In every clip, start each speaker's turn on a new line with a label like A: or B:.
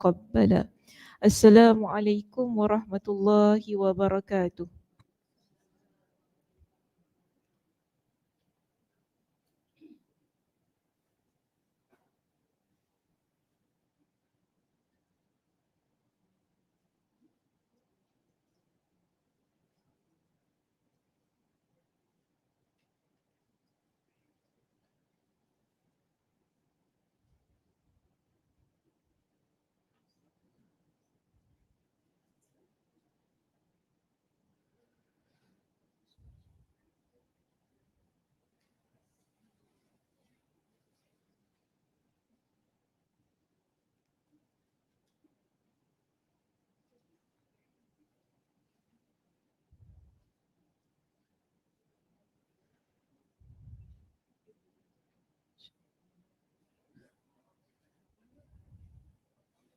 A: وتقبلا. السلام عليكم ورحمة الله وبركاته.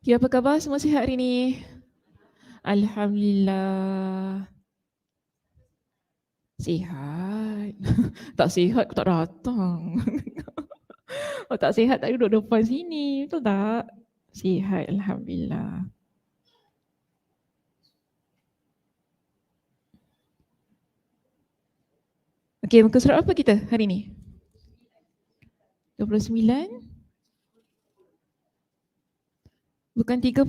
A: Okay, apa khabar? Semua sihat hari ni? Alhamdulillah. Sihat. Tak sihat aku tak datang. Oh, tak sihat tak duduk depan sini. Betul tak? Sihat, Alhamdulillah. Okay, muka surat apa kita hari ni? 29? Bukan 30?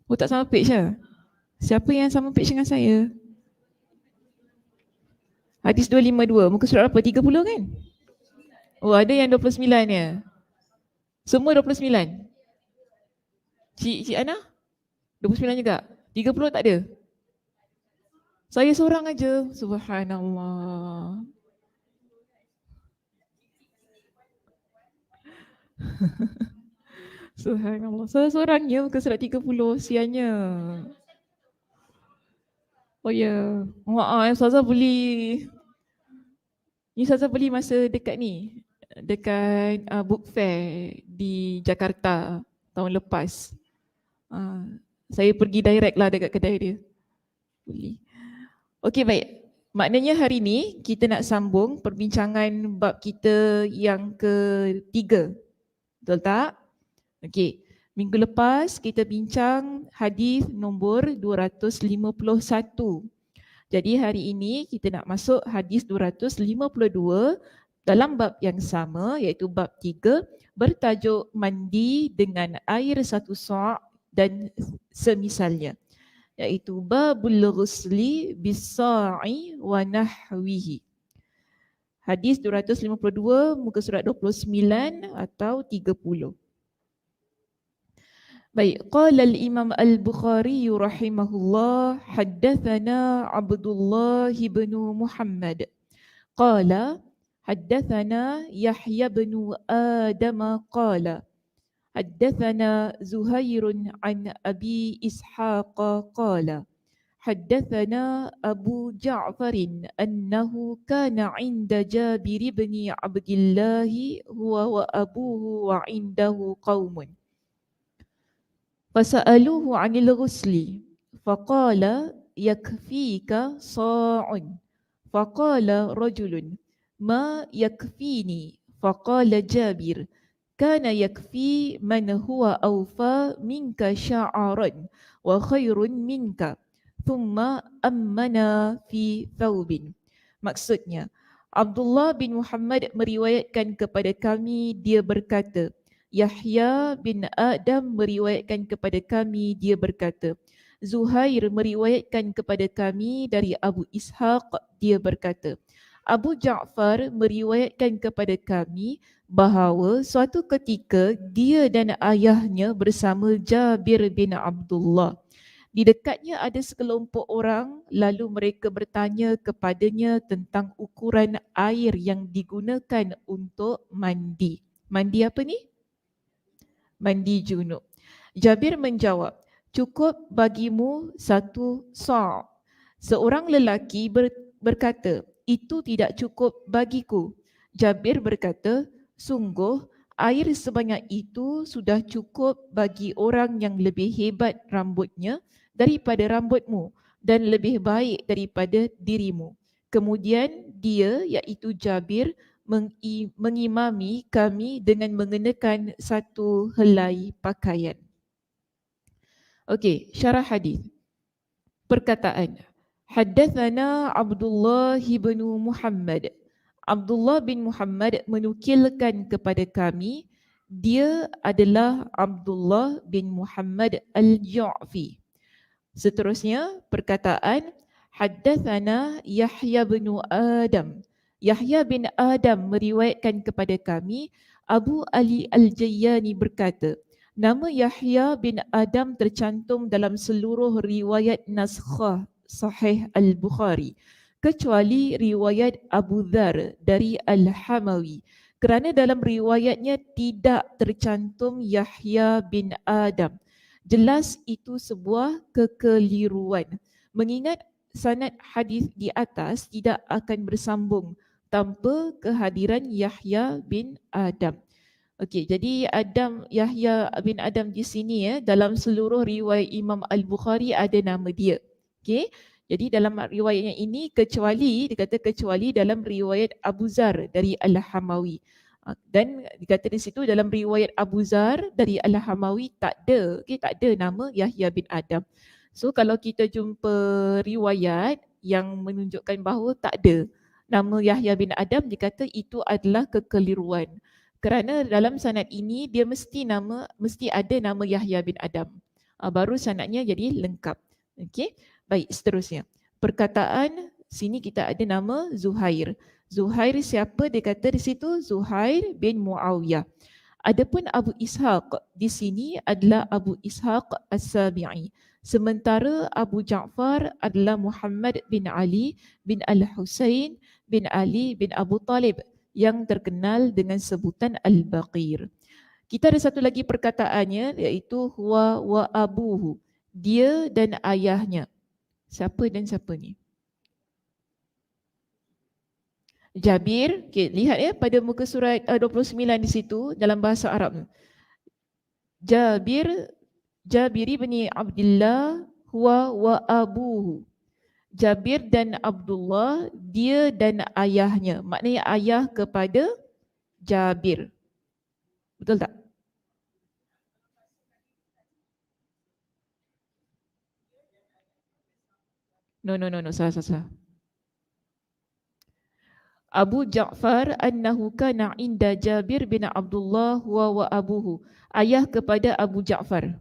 A: Oh, tak sama page lah? Siapa yang sama page dengan saya? Hadis 252, muka surat apa? 30 kan? Oh, ada yang 29 ya? Semua 29? Cik Ana? 29 juga? 30 tak ada? Saya seorang aja. Subhanallah. Subhanallah. Saya seorangnya muka surat 30, sianya. Oh ya. Maaf, Ustazah beli. Ni Ustazah beli masa dekat ni. Dekat book fair di Jakarta tahun lepas. Saya pergi direct lah dekat kedai dia. Beli. Okey, baik. Maknanya hari ni kita nak sambung perbincangan bab kita yang ketiga. Betul tak? Okey. Minggu lepas kita bincang hadis nombor 251. Jadi hari ini kita nak masuk hadis 252 dalam bab yang sama, iaitu bab 3 bertajuk mandi dengan air 1 sa' dan semisalnya, iaitu babul ghusli bis-sa'i wa nahwihi. Hadis 252 muka surat 29 atau 30. Baik, qala al-Imam Al-Bukhari rahimahullah, haddatsana Abdullah bin Muhammad. Qala haddatsana Yahya bin Adam qala haddatsana Zuhair an Abi Ishaq qala haddatsana Abu Ja'far annahu kana 'inda Jabir bin Abdullah huwa wa abuhu wa 'indahu qaumun. Fasa'aluhu 'anil ghusli faqala yakfika sa'un faqala rajulun ma yakfini faqala Jabir kana yakfi man huwa awfa minka sya'aran wa khairun minka thumma ammana fi thawbin. Maksudnya, Abdullah bin Muhammad meriwayatkan kepada kami, dia berkata, Yahya bin Adam meriwayatkan kepada kami, dia berkata, Zuhair meriwayatkan kepada kami dari Abu Ishaq, dia berkata, Abu Ja'far meriwayatkan kepada kami bahawa suatu ketika dia dan ayahnya bersama Jabir bin Abdullah. Di dekatnya ada sekelompok orang, lalu mereka bertanya kepadanya tentang ukuran air yang digunakan untuk mandi. Mandi apa ni? Mandi junub. Jabir menjawab, cukup bagimu 1 sa'. Seorang lelaki berkata, itu tidak cukup bagiku. Jabir berkata, sungguh air sebanyak itu sudah cukup bagi orang yang lebih hebat rambutnya daripada rambutmu dan lebih baik daripada dirimu. Kemudian dia, iaitu Jabir, mengimami kami dengan mengenakan satu helai pakaian. Okey, syarah hadis. Perkataan Haddathana Abdullah bin Muhammad. Abdullah bin Muhammad menukilkan kepada kami, dia adalah Abdullah bin Muhammad Al-Ju'fi. Seterusnya perkataan Haddathana Yahya bin Adam. Yahya bin Adam meriwayatkan kepada kami, Abu Ali Al-Jayyani berkata, nama Yahya bin Adam tercantum dalam seluruh riwayat naskhah Sahih Al-Bukhari kecuali riwayat Abu Dhar dari Al-Hamawi, kerana dalam riwayatnya tidak tercantum Yahya bin Adam. Jelas itu sebuah kekeliruan. Mengingat sanad hadis di atas tidak akan bersambung tanpa kehadiran Yahya bin Adam. Okey, jadi Yahya bin Adam di sini dalam seluruh riwayat Imam Al-Bukhari ada nama dia. Okey. Jadi dalam riwayatnya ini kecuali dalam riwayat Abu Zar dari Al-Hamawi. Dan dikata di situ dalam riwayat Abu Zar dari Al-Hamawi tak ada nama Yahya bin Adam. So kalau kita jumpa riwayat yang menunjukkan bahawa tak ada nama Yahya bin Adam, dikata itu adalah kekeliruan. Kerana dalam sanad ini dia mesti ada nama Yahya bin Adam. Baru sanadnya jadi lengkap. Okey. Baik, seterusnya. Perkataan sini kita ada nama Zuhair. Zuhair siapa? Dia kata di situ Zuhair bin Muawiyah. Adapun Abu Ishaq di sini adalah Abu Ishaq As-Sabi'i. Sementara Abu Ja'far adalah Muhammad bin Ali bin Al-Husain bin Ali bin Abu Talib yang terkenal dengan sebutan Al-Baqir. Kita ada satu lagi perkataannya, iaitu huwa wa abuhu. Dia dan ayahnya. Siapa dan siapa ni? Jabir, okay, lihat pada muka surat 29 di situ dalam bahasa Arab. Jabir bin Abdullah huwa wa abuhu. Jabir dan Abdullah, dia dan ayahnya. Maknanya ayah kepada Jabir. Betul tak? No, salah. Abu Ja'far annahu kana inda Jabir bin Abdullah wa abuhu. Ayah kepada Abu Ja'far.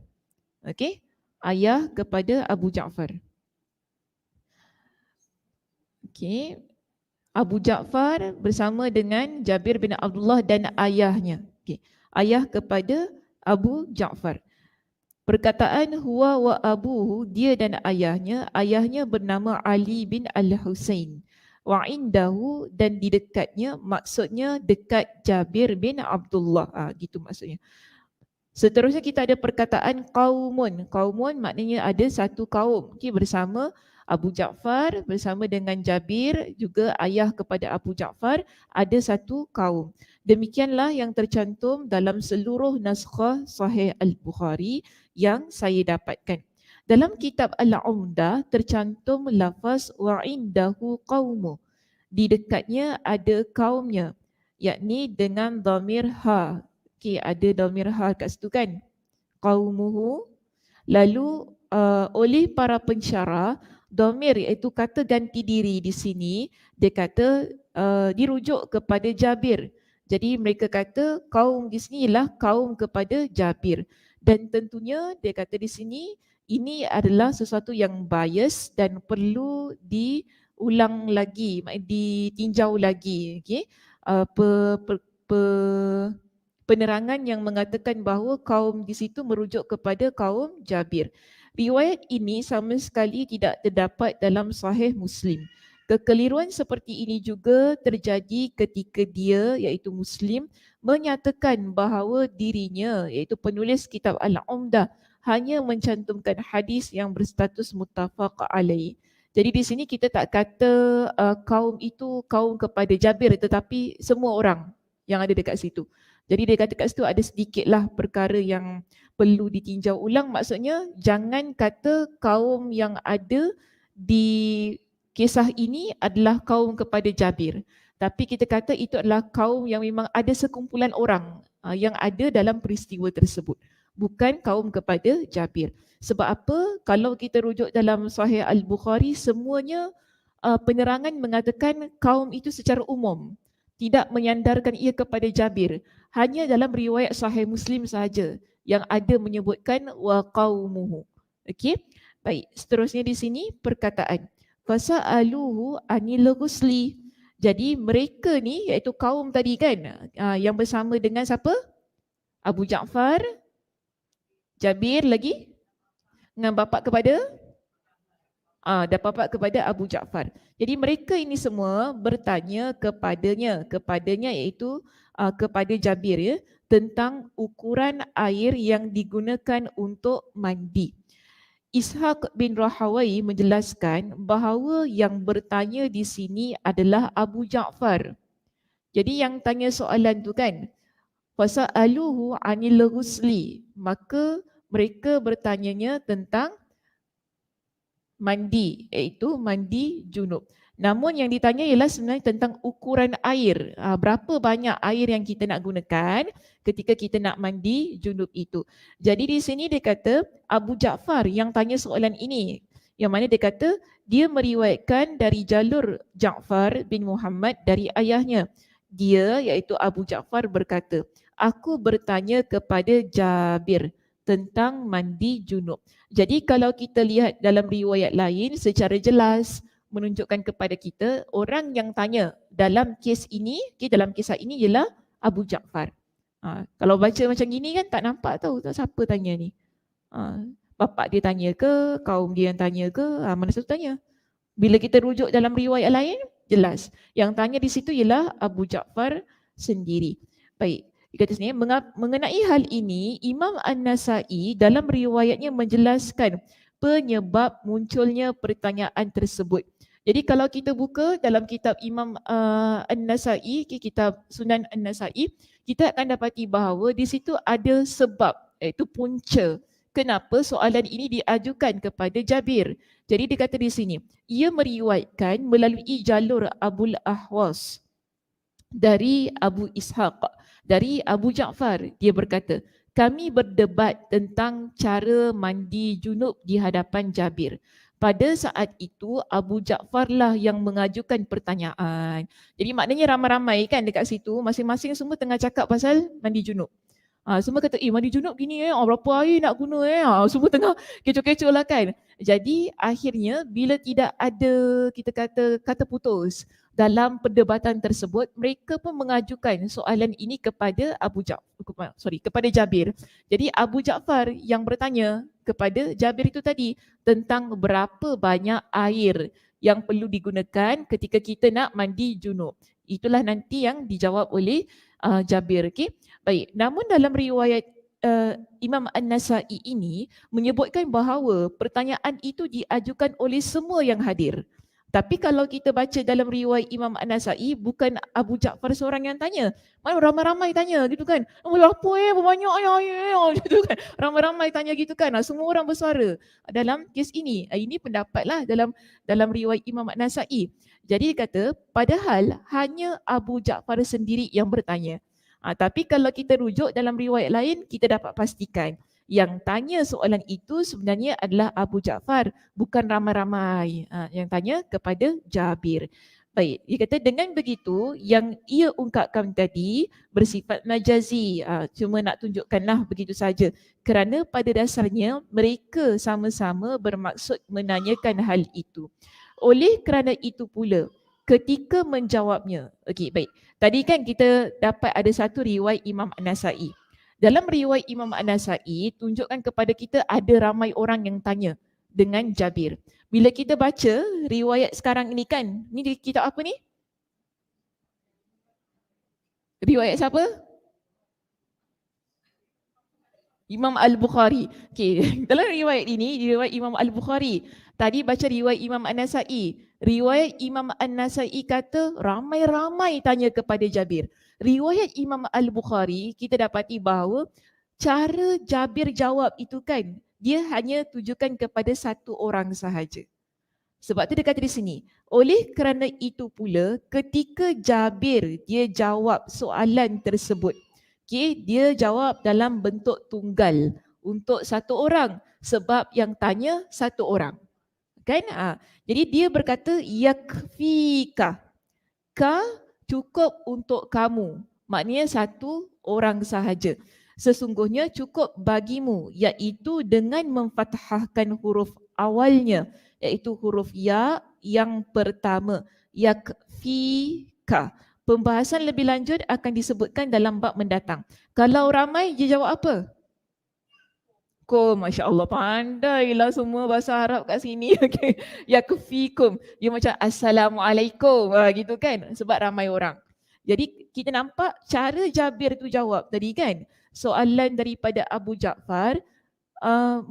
A: Okey? Ayah kepada Abu Ja'far. Okey. Abu Ja'far bersama dengan Jabir bin Abdullah dan ayahnya. Okey. Ayah kepada Abu Ja'far. Perkataan huwa wa abuhu, dia dan ayahnya bernama Ali bin Al-Husain. Wa indahu, dan di dekatnya, maksudnya dekat Jabir bin Abdullah. Gitu maksudnya. Seterusnya kita ada perkataan qaumun. Qaumun maknanya ada satu kaum. Okay, bersama Abu Ja'far, bersama dengan Jabir, juga ayah kepada Abu Ja'far, ada satu kaum. Demikianlah yang tercantum dalam seluruh naskhah Sahih Al-Bukhari yang saya dapatkan. Dalam kitab Al-Umdah tercantum lafaz wa indahu qaumu. Di dekatnya ada kaumnya, yakni dengan dhamir ha. Okey, ada dhamir ha kat situ kan? Qaumuhu. Lalu oleh para pensyarah, dhamir iaitu kata ganti diri di sini, dia kata dirujuk kepada Jabir. Jadi mereka kata kaum di sini ialah kaum kepada Jabir. Dan tentunya dia kata di sini ini adalah sesuatu yang bias dan perlu diulang lagi, ditinjau lagi. Okay? Penerangan yang mengatakan bahawa kaum di situ merujuk kepada kaum Jabir. Riwayat ini sama sekali tidak terdapat dalam Sahih Muslim. Kekeliruan seperti ini juga terjadi ketika dia, iaitu Muslim, menyatakan bahawa dirinya, iaitu penulis kitab Al-Umdah, hanya mencantumkan hadis yang berstatus muttafaq alaih. Jadi di sini kita tak kata kaum itu kaum kepada Jabir, tetapi semua orang yang ada dekat situ. Jadi dia kata kat situ ada sedikitlah perkara yang perlu ditinjau ulang. Maksudnya jangan kata kaum yang ada di kisah ini adalah kaum kepada Jabir. Tapi kita kata itu adalah kaum yang memang ada sekumpulan orang yang ada dalam peristiwa tersebut. Bukan kaum kepada Jabir. Sebab apa? Kalau kita rujuk dalam Sahih Al-Bukhari, semuanya penerangan mengatakan kaum itu secara umum. Tidak menyandarkan ia kepada Jabir. Hanya dalam riwayat Sahih Muslim sahaja yang ada menyebutkan wa qaumuhu. Okey? Baik, seterusnya di sini perkataan fasa'aluhu anil ghusli. Jadi mereka ni iaitu kaum tadi kan yang bersama dengan siapa? Abu Ja'far, Jabir lagi dengan bapa kepada dan bapa kepada Abu Ja'far. Jadi mereka ini semua bertanya kepadanya iaitu kepada Jabir ya, tentang ukuran air yang digunakan untuk mandi. Ishaq bin Rahawai menjelaskan bahawa yang bertanya di sini adalah Abu Ja'far. Jadi yang tanya soalan tu kan, fasa'aluhu anil ghusli, maka mereka bertanyanya tentang mandi, iaitu mandi junub. Namun yang ditanya ialah sebenarnya tentang ukuran air. Berapa banyak air yang kita nak gunakan ketika kita nak mandi junub itu. Jadi di sini dia kata Abu Ja'far yang tanya soalan ini. Yang mana dia kata dia meriwayatkan dari jalur Ja'far bin Muhammad dari ayahnya. Dia iaitu Abu Ja'far berkata, aku bertanya kepada Jabir tentang mandi junub. Jadi kalau kita lihat dalam riwayat lain secara jelas menunjukkan kepada kita orang yang tanya dalam kes ini, dalam kisah ini ialah Abu Ja'far. Kalau baca macam gini kan tak nampak tahu tak siapa tanya ni. Bapak dia tanya ke, kaum dia yang tanya ke, mana satu tanya. Bila kita rujuk dalam riwayat lain, jelas. Yang tanya di situ ialah Abu Ja'far sendiri. Baik, dikata sini mengenai hal ini, Imam An-Nasai dalam riwayatnya menjelaskan penyebab munculnya pertanyaan tersebut. Jadi kalau kita buka dalam kitab Imam An-Nasai, kitab Sunan An-Nasai, kita akan dapati bahawa di situ ada sebab, iaitu punca kenapa soalan ini diajukan kepada Jabir. Jadi dia kata di sini, ia meriwayatkan melalui jalur Abul Ahwas dari Abu Ishaq, dari Abu Ja'far. Dia berkata, kami berdebat tentang cara mandi junub di hadapan Jabir. Pada saat itu Abu Ja'far lah yang mengajukan pertanyaan. Jadi maknanya ramai-ramai kan dekat situ, masing-masing semua tengah cakap pasal mandi junub. Semua kata, mandi junub gini berapa air nak guna semua tengah kecoh-kecoh lah kan. Jadi akhirnya bila tidak ada kita kata putus dalam perdebatan tersebut, mereka pun mengajukan soalan ini kepada kepada Jabir. Jadi Abu Ja'far yang bertanya kepada Jabir itu tadi tentang berapa banyak air yang perlu digunakan ketika kita nak mandi junub. Itulah nanti yang dijawab oleh Jabir. Okay? Baik, namun dalam riwayat Imam An-Nasai ini menyebutkan bahawa pertanyaan itu diajukan oleh semua yang hadir. Tapi kalau kita baca dalam riwayat Imam An-Nasai, bukan Abu Ja'far seorang yang tanya. Mana ramai-ramai tanya gitu kan. Apa banyak gitu kan. Ramai-ramai tanya gitu kan. Semua orang bersuara dalam kes ini. Ini pendapatlah dalam riwayat Imam An-Nasai. Jadi kata padahal hanya Abu Ja'far sendiri yang bertanya. Tapi kalau kita rujuk dalam riwayat lain, kita dapat pastikan yang tanya soalan itu sebenarnya adalah Abu Ja'far, bukan ramai-ramai yang tanya kepada Jabir. Baik, dia kata dengan begitu yang ia ungkapkan tadi bersifat majazi, cuma nak tunjukkanlah begitu saja. Kerana pada dasarnya mereka sama-sama bermaksud menanyakan hal itu. Oleh kerana itu pula, ketika menjawabnya, okey baik. Tadi kan kita dapat ada satu riwayat Imam An-Nasai. Dalam riwayat Imam An-Nasai tunjukkan kepada kita ada ramai orang yang tanya dengan Jabir. Bila kita baca riwayat sekarang ini kan, ni kitab apa ni? Riwayat siapa? Imam Al-Bukhari. Okey, dalam riwayat ini, riwayat Imam Al-Bukhari. Tadi baca riwayat Imam An-Nasai. Riwayat Imam An-Nasai kata ramai-ramai tanya kepada Jabir. Riwayat Imam Al-Bukhari kita dapati bahawa cara Jabir jawab itu kan dia hanya tujukan kepada satu orang sahaja. Sebab tu dia kata di sini, oleh kerana itu pula ketika Jabir dia jawab soalan tersebut, okay, dia jawab dalam bentuk tunggal untuk satu orang sebab yang tanya satu orang. Kan? Jadi dia berkata yakfika, ka cukup untuk kamu. Maknanya satu orang sahaja. Sesungguhnya cukup bagimu, iaitu dengan memfathahkan huruf awalnya, iaitu huruf ya yang pertama, yakfika. Pembahasan lebih lanjut akan disebutkan dalam bab mendatang. Kalau ramai, dia jawab apa? Masya Allah, pandailah semua bahasa Arab kat sini. Okay. Yakfikum. Dia macam Assalamualaikum. Gitu kan. Sebab ramai orang. Jadi kita nampak cara Jabir tu jawab tadi kan. Soalan daripada Abu Ja'far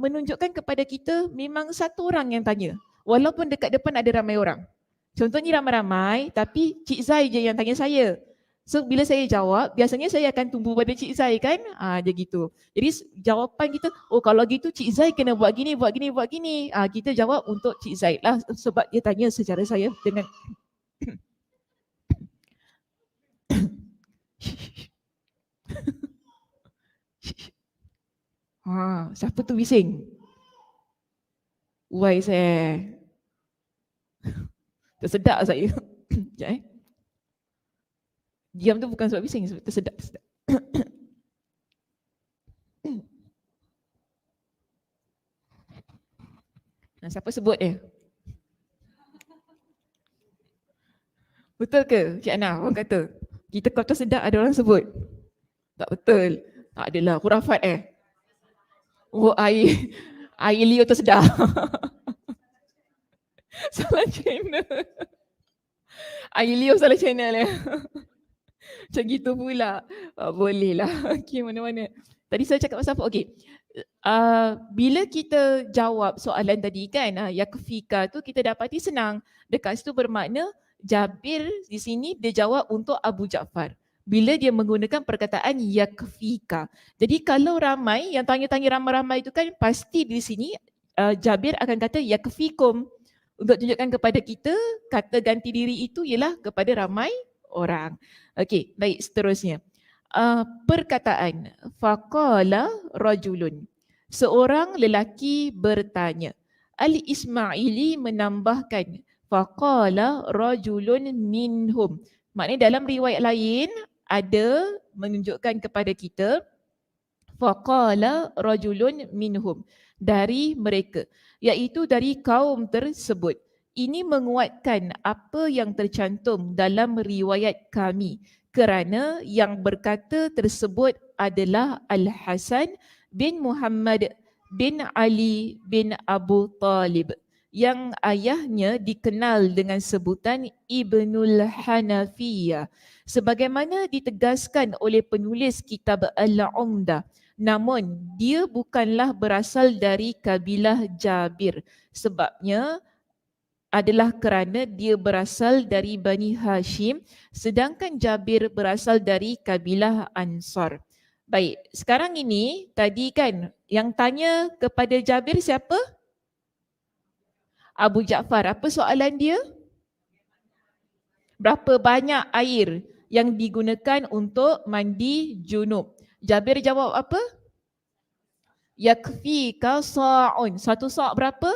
A: menunjukkan kepada kita memang satu orang yang tanya. Walaupun dekat depan ada ramai orang. Contohnya ramai-ramai tapi Cik Zai je yang tanya saya. So bila saya jawab, biasanya saya akan tumpu pada Cik Zai kan? Dia gitu. Jadi jawapan kita, oh kalau gitu Cik Zai kena buat gini, buat gini, buat gini. Kita jawab untuk Cik Zai lah sebab dia tanya secara saya dengan siapa tu bising? Why saya? Tersedak saya. Sekejap Diam tu bukan sebab bising, sebab tersedak. Siapa sebut dia? Betul ke Cik Ana orang kata? Kita kata sedap ada orang sebut? Tak betul. Tak adalah, khurafat Oh air Leo tersedar. Salah channel. Air Leo salah channel ya. Macam gitu pula. Boleh lah. Okay, mana-mana. Tadi saya cakap pasal apa? Okay. Bila kita jawab soalan tadi kan, yakfika tu kita dapati senang. Dekat situ bermakna Jabir di sini dia jawab untuk Abu Ja'far. Bila dia menggunakan perkataan yakfika. Jadi kalau ramai, yang tanya-tanya ramai-ramai itu kan pasti di sini Jabir akan kata yakfikum. Untuk tunjukkan kepada kita, kata ganti diri itu ialah kepada ramai orang. Okey, baik seterusnya. Perkataan faqala rajulun. Seorang lelaki bertanya. Al-Ismaili menambahkan faqala rajulun minhum. Maknanya dalam riwayat lain ada menunjukkan kepada kita faqala rajulun minhum, dari mereka, iaitu dari kaum tersebut. Ini menguatkan apa yang tercantum dalam riwayat kami kerana yang berkata tersebut adalah Al-Hasan bin Muhammad bin Ali bin Abu Talib yang ayahnya dikenal dengan sebutan Ibnul Hanafiyah sebagaimana ditegaskan oleh penulis kitab Al-Umdah. Namun dia bukanlah berasal dari kabilah Jabir. Sebabnya adalah kerana dia berasal dari Bani Hashim sedangkan Jabir berasal dari kabilah Ansar. Baik, sekarang ini tadi kan yang tanya kepada Jabir siapa? Abu Ja'far. Apa soalan dia? Berapa banyak air yang digunakan untuk mandi junub? Jabir jawab apa? Yakfika sa'un. Satu sa' berapa?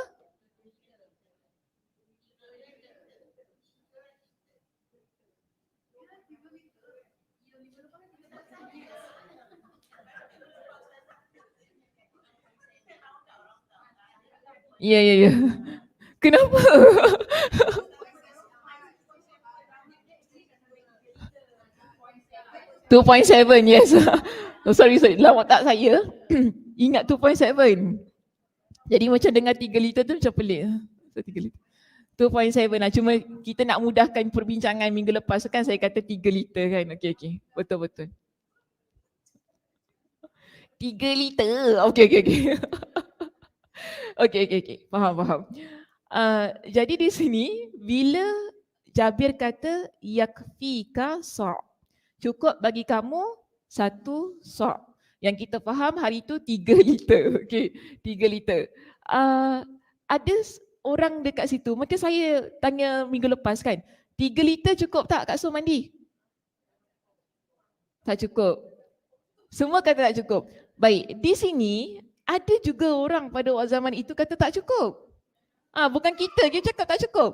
A: Ya. Kenapa? 2.7, yes. Sorry, lawak tak saya. Ingat 2.7. Jadi macam dengar 3 liter tu macam pelik. 3 liter. 2.7 lah. Cuma kita nak mudahkan perbincangan minggu lepas kan saya kata 3 liter kan. Okey. Betul. 3 liter. Okey. Okey. Faham. Jadi di sini bila Jabir kata yakfika sa', cukup bagi kamu satu sa'. Yang kita faham hari itu 3 liter. Okey, 3 liter. Ada orang dekat situ. Macam saya tanya minggu lepas kan, 3 liter cukup tak Kak Su mandi? Tak cukup. Semua kata tak cukup. Baik, di sini ada juga orang pada waktu zaman itu kata tak cukup. Bukan kita cakap tak cukup.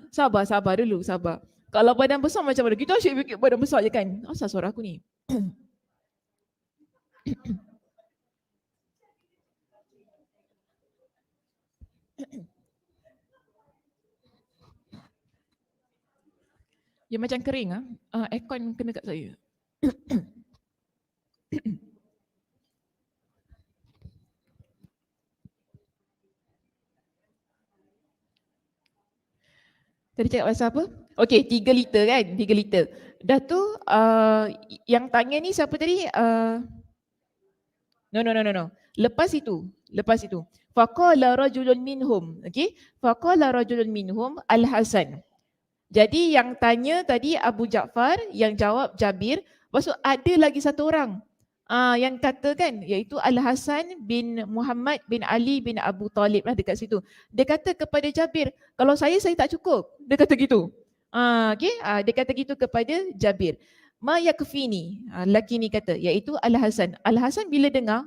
A: Sabar dulu, sabar. Kalau badan besar macam mana? Kita asyik fikir badan besar je kan? Asal suara aku ni? Dia macam kering aircon kena kat saya. Tadi cakap pasal apa? Okey, 3 liter kan? 3 liter. Dah tu yang tanya ni siapa tadi? No. Lepas itu. Faqala rajulun minhum. Okey? Faqala rajulun minhum Al-Hasan. Jadi yang tanya tadi Abu Ja'far, yang jawab Jabir. Lepas tu ada lagi satu orang yang kata kan, iaitu Al-Hasan bin Muhammad bin Ali bin Abu Talib lah dekat situ. Dia kata kepada Jabir, kalau saya tak cukup. Dia kata gitu. Dia kata gitu kepada Jabir. Ma yakfini, lelaki ni kata, iaitu Al-Hasan. Al-Hasan bila dengar,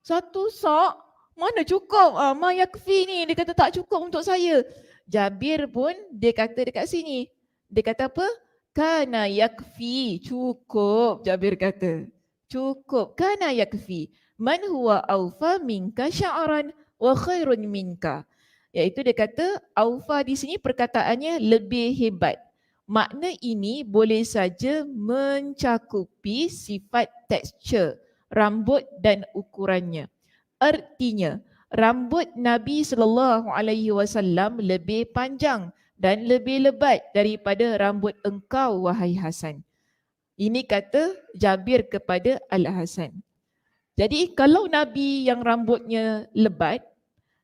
A: satu sak, mana cukup? Ma yakfini, dia kata tak cukup untuk saya. Jabir pun dia kata dekat sini. Dia kata apa? Kana yakfi, cukup. Jabir kata. Cukup. Kana yakfi. Man huwa awfa minka sya'ran wa khairun minka. Iaitu dia kata awfa di sini perkataannya lebih hebat. Makna ini boleh saja mencakupi sifat tekstur, rambut dan ukurannya. Artinya, rambut Nabi SAW lebih panjang dan lebih lebat daripada rambut engkau, wahai Hasan. Ini kata Jabir kepada Al-Hasan. Jadi kalau Nabi yang rambutnya lebat,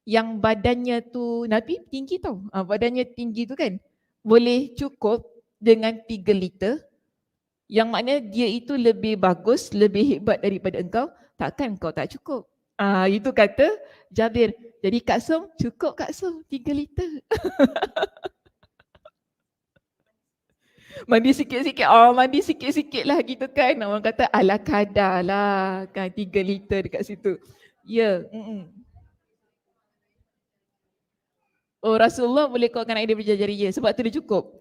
A: yang badannya tu, Nabi tinggi tau, badannya tinggi tu kan, boleh cukup dengan 3 liter, yang maknanya dia itu lebih bagus, lebih hebat daripada engkau, takkan kau tak cukup? Itu kata Jabir. Jadi Kak Som, cukup Kak Som 3 liter. Mandi sikit-sikit lah gitu kan. Orang kata ala kadar lah kan 3 liter dekat situ. Ya. Oh, Rasulullah boleh kuatkan air daripada jari je sebab tu dia cukup.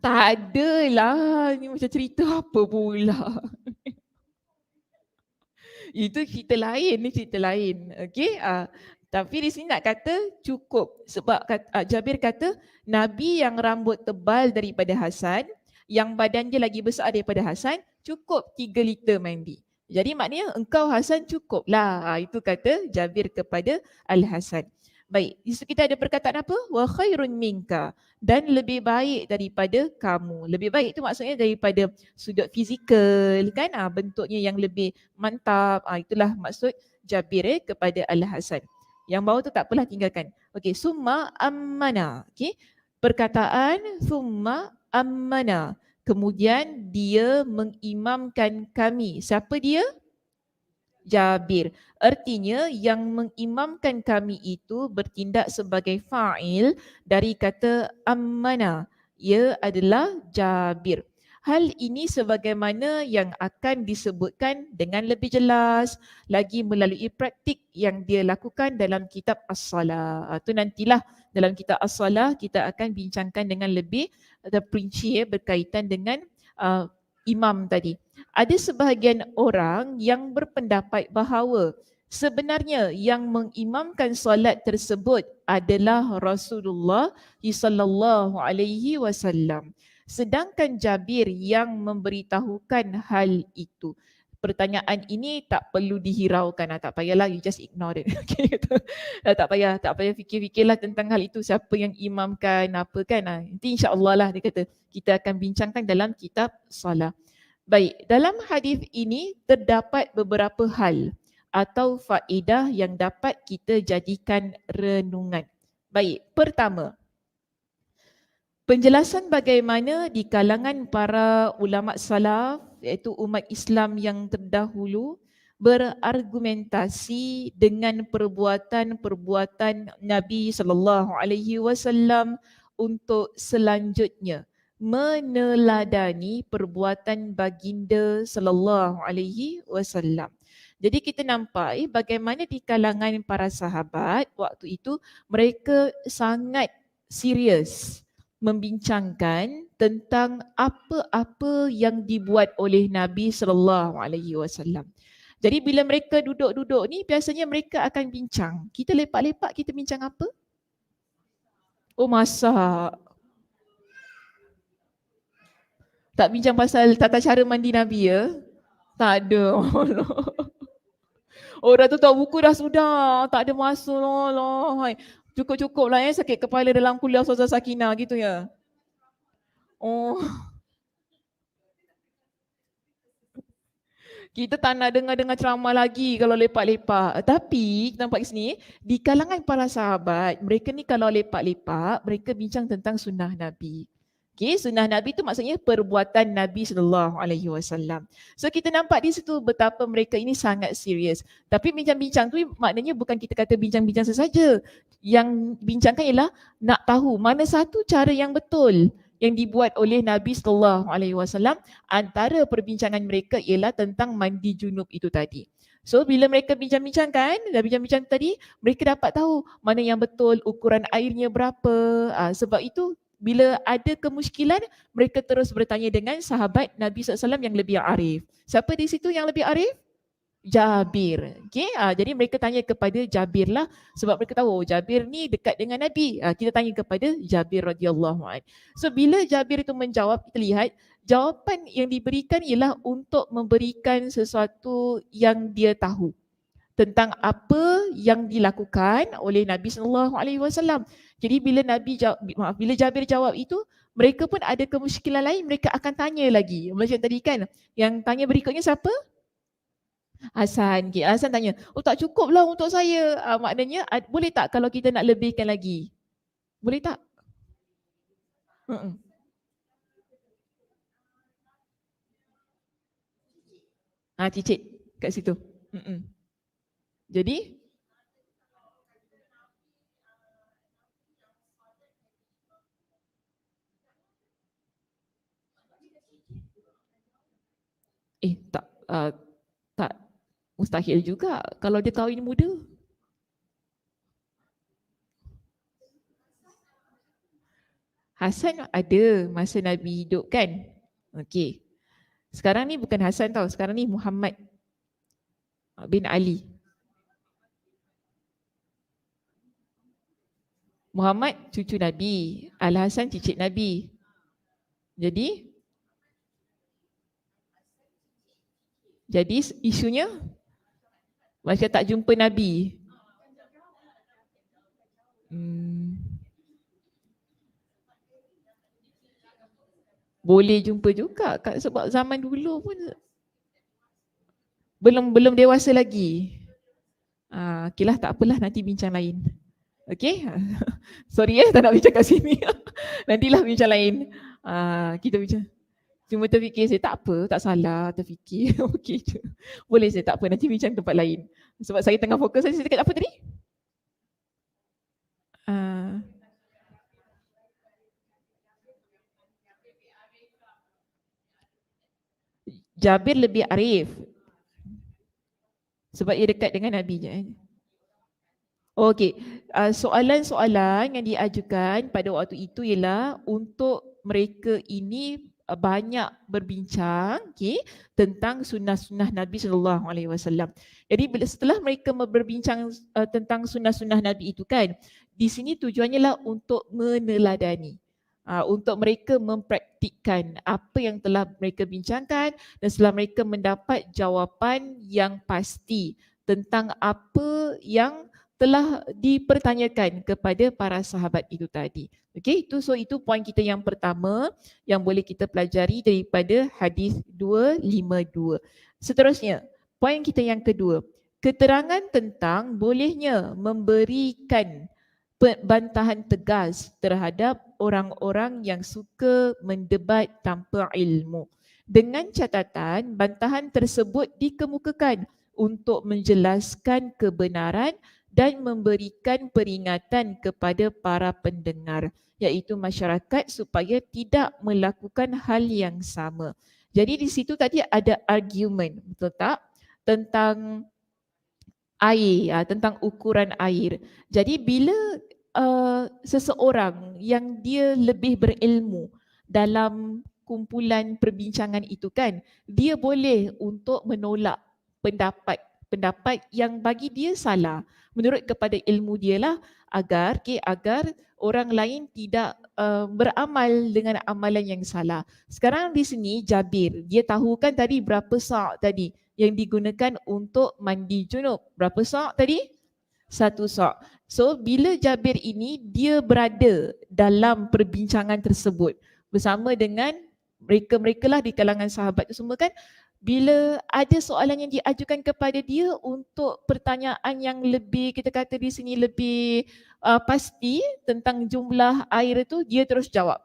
A: Tak adalah, ni macam cerita apa pula. Itu cerita lain, Okey, tapi di sini nak kata cukup sebab Jabir kata Nabi yang rambut tebal daripada Hasan, yang badan dia lagi besar daripada Hasan, cukup 3 liter mandi. Jadi maknanya engkau Hasan cukuplah. Itu kata Jabir kepada Al-Hasan. Baik, kita ada perkataan apa? Wa khairun minka, dan lebih baik daripada kamu. Lebih baik itu maksudnya daripada sudut fizikal kan, bentuknya yang lebih mantap. Itulah maksud Jabir kepada Al-Hasan. Yang bawah tu tak apalah, tinggalkan. Okey, summa ammana. Okey, perkataan summa ammana. Kemudian dia mengimamkan kami. Siapa dia? Jabir. Artinya yang mengimamkan kami itu bertindak sebagai fa'il dari kata ammana. Ia adalah Jabir. Hal ini sebagaimana yang akan disebutkan dengan lebih jelas lagi melalui praktik yang dia lakukan dalam kitab As-Salah. Itu nantilah dalam kitab As-Salah kita akan bincangkan dengan lebih terperinci berkaitan dengan imam tadi. Ada sebahagian orang yang berpendapat bahawa sebenarnya yang mengimamkan solat tersebut adalah Rasulullah sallallahu alaihi wasallam. Sedangkan Jabir yang memberitahukan hal itu. Pertanyaan ini tak perlu dihiraukan, tak payahlah, you just ignore it. Okay, tak payah fikir-fikirlah tentang hal itu, siapa yang imamkan apa kan. Nanti insya-Allah lah dia kata kita akan bincangkan dalam kitab Salah. Baik, dalam hadis ini terdapat beberapa hal atau faedah yang dapat kita jadikan renungan. Baik, pertama, penjelasan bagaimana di kalangan para ulama salaf, iaitu umat Islam yang terdahulu, berargumentasi dengan perbuatan-perbuatan Nabi sallallahu alaihi wasallam untuk selanjutnya meneladani perbuatan baginda sallallahu alaihi wasallam. Jadi kita nampak bagaimana di kalangan para sahabat waktu itu mereka sangat serius membincangkan tentang apa-apa yang dibuat oleh Nabi sallallahu alaihi wasallam. Jadi bila mereka duduk-duduk ni biasanya mereka akan bincang. Kita lepak-lepak kita bincang apa? Oh, masak. Tak bincang pasal tata cara mandi Nabi ya? Tak ada. Orang tu tahu buku dah sudah. Tak ada masa lah. Cukup-cukup lah sakit kepala dalam kuliah Ustazah Sakinah gitu ya. Oh. Kita tak nak dengar-dengar ceramah lagi kalau lepak-lepak. Tapi kita nampak di sini, di kalangan para sahabat, mereka ni kalau lepak-lepak, mereka bincang tentang sunnah Nabi. Okay, sunnah Nabi itu maksudnya perbuatan Nabi SAW. So kita nampak di situ betapa mereka ini sangat serius. Tapi bincang-bincang tu maknanya bukan kita kata bincang-bincang sesaja. Yang bincangkan ialah nak tahu mana satu cara yang betul yang dibuat oleh Nabi SAW. Antara perbincangan mereka ialah tentang mandi junub itu tadi. So bila mereka bincang-bincangkan, bincang-bincang tadi, mereka dapat tahu mana yang betul, ukuran airnya berapa. Sebab itu bila ada kemusykilan, mereka terus bertanya dengan sahabat Nabi SAW yang lebih arif. Siapa di situ yang lebih arif? Jabir. Okay? Jadi mereka tanya kepada Jabir lah sebab mereka tahu Jabir ni dekat dengan Nabi. Kita tanya kepada Jabir radhiyallahu anhu. So bila Jabir itu menjawab, kita lihat jawapan yang diberikan ialah untuk memberikan sesuatu yang dia tahu tentang apa yang dilakukan oleh Nabi SAW. Jadi bila bila Jabir jawab itu, mereka pun ada kemusykilan lain, mereka akan tanya lagi. Macam tadi kan, yang tanya berikutnya siapa? Hasan. Okay. Hasan tanya, oh tak cukup lah untuk saya. Maknanya boleh tak kalau kita nak lebihkan lagi? Boleh tak? Cicit kat situ. Jadi? Tak mustahil juga kalau dia kahwin muda. Hasan ada masa Nabi hidup kan? Okey. Sekarang ni bukan Hasan tau, sekarang ni Muhammad bin Ali. Muhammad cucu Nabi, Al-Hasan cicit Nabi. Jadi isunya macam tak jumpa Nabi. Boleh jumpa juga sebab zaman dulu pun belum dewasa lagi. Okeylah, tak apalah, nanti bincang lain. Okey. Sorry tak nak bincang kat sini. Nantilah bincang lain. Kita bincang. Cuma terfikir saya, tak apa, tak salah, terfikir. Okey je. Boleh saya, tak apa, nanti bincang tempat lain. Sebab saya tengah fokus, saya cakap apa tadi? Jabir lebih arif. Sebab ia dekat dengan Nabi je. Okey, soalan-soalan yang diajukan pada waktu itu ialah untuk mereka ini banyak berbincang tentang sunnah-sunnah Nabi SAW. Jadi setelah mereka berbincang tentang sunnah-sunnah Nabi itu kan, di sini tujuannya lah untuk meneladani. Untuk mereka mempraktikkan apa yang telah mereka bincangkan dan setelah mereka mendapat jawapan yang pasti tentang apa yang telah dipertanyakan kepada para sahabat itu tadi. Okey, itu poin kita yang pertama yang boleh kita pelajari daripada hadis 252. Seterusnya, poin kita yang kedua, keterangan tentang bolehnya memberikan bantahan tegas terhadap orang-orang yang suka mendebat tanpa ilmu. Dengan catatan bantahan tersebut dikemukakan untuk menjelaskan kebenaran dan memberikan peringatan kepada para pendengar, iaitu masyarakat supaya tidak melakukan hal yang sama. Jadi di situ tadi ada argument, betul tak? Tentang air, tentang ukuran air. Jadi bila seseorang yang dia lebih berilmu dalam kumpulan perbincangan itu kan, dia boleh untuk menolak pendapat yang bagi dia salah menurut kepada ilmu dia lah, agar orang lain tidak beramal dengan amalan yang salah. Sekarang di sini Jabir, dia tahu kan tadi berapa sa' tadi yang digunakan untuk mandi junub. Berapa sa' tadi? 1 sa'. So bila Jabir ini dia berada dalam perbincangan tersebut bersama dengan mereka-mereka lah di kalangan sahabat itu semua kan, bila ada soalan yang diajukan kepada dia untuk pertanyaan yang lebih, kita kata di sini lebih pasti tentang jumlah air itu, dia terus jawab.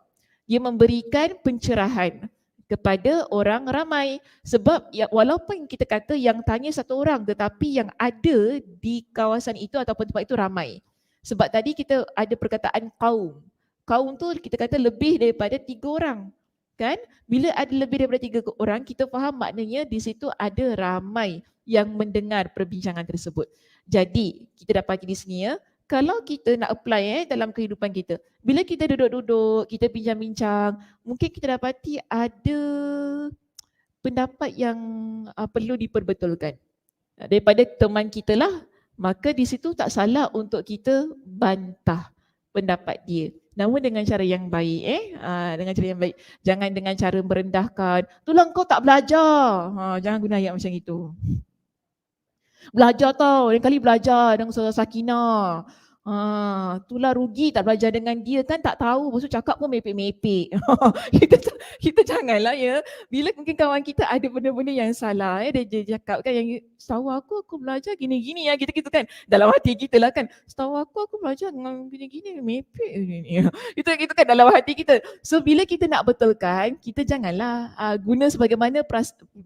A: Dia memberikan pencerahan kepada orang ramai. Sebab ya, walaupun kita kata yang tanya 1 orang, tetapi yang ada di kawasan itu ataupun tempat itu ramai. Sebab tadi kita ada perkataan kaum. Kaum tu kita kata lebih daripada 3 orang. Kan? Bila ada lebih daripada 3 orang, kita faham maknanya di situ ada ramai yang mendengar perbincangan tersebut. Jadi, kita dapat di sini ya, kalau kita nak apply dalam kehidupan kita, bila kita duduk-duduk, kita bincang-bincang, mungkin kita dapati ada pendapat yang perlu diperbetulkan daripada teman kita lah, maka di situ tak salah untuk kita bantah pendapat dia. Namun dengan cara yang baik, dengan cara yang baik. Jangan dengan cara merendahkan. Itulah kau tak belajar. Jangan guna ayat macam itu. Belajar tau, lain kali belajar dengan Saudara Sakinah. Itulah rugi tak belajar dengan dia kan, tak tahu, lepas tu cakap pun mepek-mepek. kita janganlah ya. Bila mungkin kawan kita ada benda-benda yang salah dia cakap kan, yang setahu aku belajar gini-gini ya, gitu-gitu kan. Dalam hati kita lah kan, setahu aku belajar dengan gini-gini, mepek gini. Itu kan dalam hati kita. So bila kita nak betulkan, kita janganlah guna sebagaimana